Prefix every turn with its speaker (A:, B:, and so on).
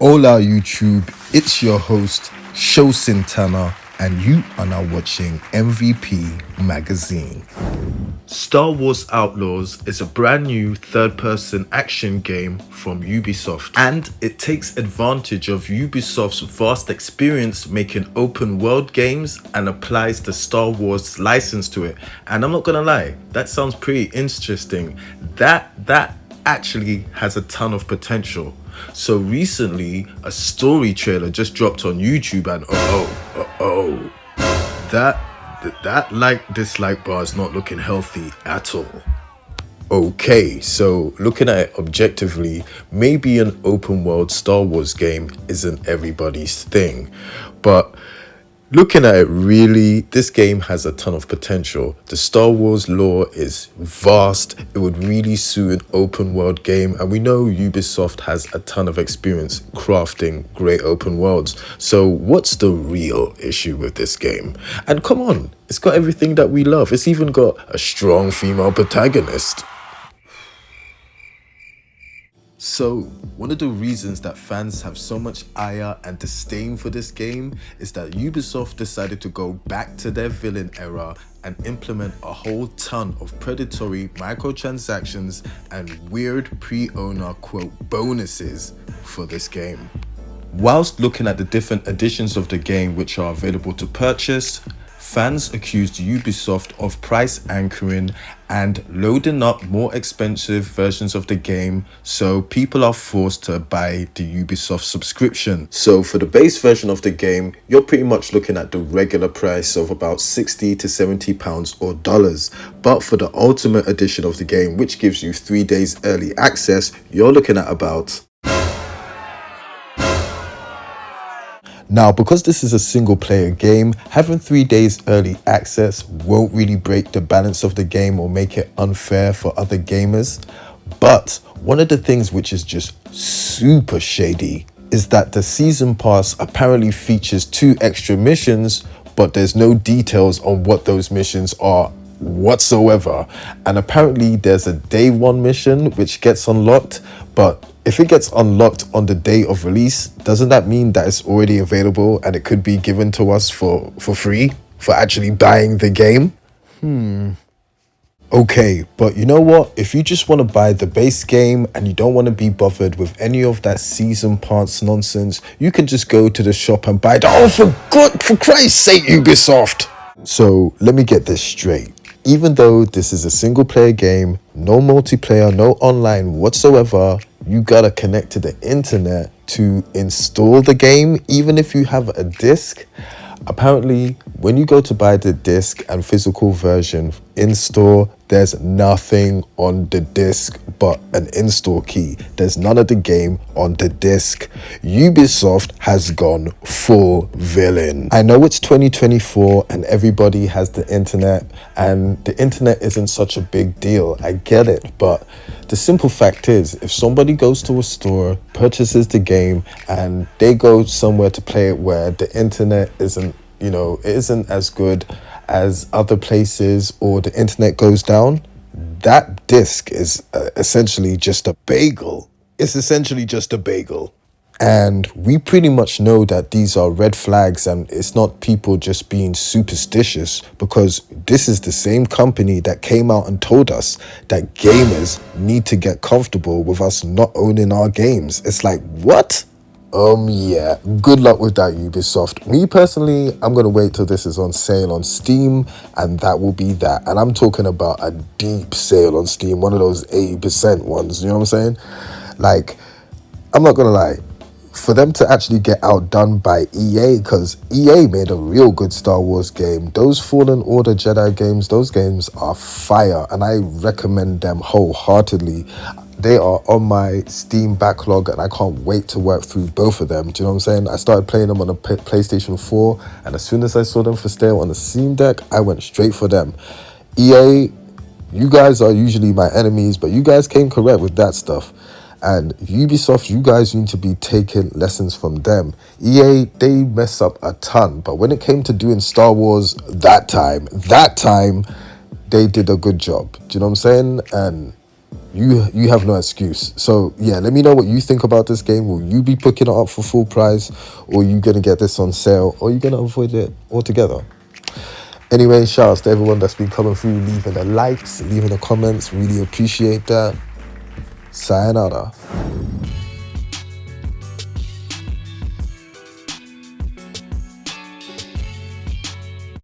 A: Hola YouTube, it's your host Show Sintana and you are now watching MVP Magazine. Star Wars Outlaws is a brand new third-person action game from Ubisoft, and it takes advantage of Ubisoft's vast experience making open world games and applies the Star Wars license to it. And I'm not gonna lie, that sounds pretty interesting. That actually has a ton of potential. So recently, a story trailer just dropped on YouTube, and that like dislike bar is not looking healthy at all. Okay, so looking at it objectively, maybe an open world Star Wars game isn't everybody's thing, but looking at it really, this game has a ton of potential. The Star Wars lore is vast. It would really suit an open world game, and we know Ubisoft has a ton of experience crafting great open worlds. So what's the real issue with this game? And come on, it's got everything that we love. It's even got a strong female protagonist. So, one of the reasons that fans have so much ire and disdain for this game is that Ubisoft decided to go back to their Villian era and implement a whole ton of predatory microtransactions and weird pre-owner quote bonuses for this game. Whilst looking at the different editions of the game which are available to purchase, fans accused Ubisoft of price anchoring and loading up more expensive versions of the game, so people are forced to buy the Ubisoft subscription. So for the base version of the game, you're pretty much looking at the regular price of about 60 to 70 pounds or dollars. But for the ultimate edition of the game, which gives you 3 days early access, you're looking at about... Now, because this is a single player game, having 3 days early access won't really break the balance of the game or make it unfair for other gamers. But one of the things which is just super shady is that the season pass apparently features 2 extra missions, but there's no details on what those missions are whatsoever. And apparently there's a day 1 mission which gets unlocked, but if it gets unlocked on the day of release, doesn't that mean that it's already available and it could be given to us for free for actually buying the game? Okay, but you know what? If you just want to buy the base game and you don't want to be bothered with any of that season pass nonsense, you can just go to the shop and buy it. Oh, for Christ's sake, Ubisoft! So let me get this straight. Even though this is a single player game, no multiplayer, no online whatsoever, you gotta connect to the internet to install the game, even if you have a disc. Apparently, when you go to buy the disc and physical version in store, there's nothing on the disc but an install key. There's none of the game on the disc. Ubisoft has gone full villain. I know it's 2024 and everybody has the internet, and the internet isn't such a big deal. I get it, but the simple fact is, if somebody goes to a store, purchases the game, and they go somewhere to play it where the internet isn't, it isn't as good as other places, or the internet goes down, that disc is essentially just a bagel. It's essentially just a bagel. And we pretty much know that these are red flags, and it's not people just being superstitious, because this is the same company that came out and told us that gamers need to get comfortable with us not owning our games. It's like, what? Yeah, good luck with that, Ubisoft. Me personally, I'm gonna wait till this is on sale on Steam, and that will be that. And I'm talking about a deep sale on Steam, one of those 80% ones, you know what I'm saying? Like, I'm not gonna lie, for them to actually get outdone by EA, because EA made a real good Star Wars game. Those Fallen Order Jedi games, those games are fire, and I recommend them wholeheartedly. They are on my Steam backlog, and I can't wait to work through both of them. Do you know what I'm saying? I started playing them on the PlayStation 4, and as soon as I saw them for sale on the Steam Deck, I went straight for them. EA, you guys are usually my enemies, but you guys came correct with that stuff. And Ubisoft, you guys need to be taking lessons from them. EA, they mess up a ton, but when it came to doing Star Wars that time, they did a good job. Do you know what I'm saying? And you have no excuse. So yeah, let me know what you think about this game. Will you be picking it up for full price, or are you gonna get this on sale, or are you gonna avoid it altogether? Anyway, shout outs to everyone that's been coming through, leaving the likes, leaving the comments. Really appreciate that. Sayonara.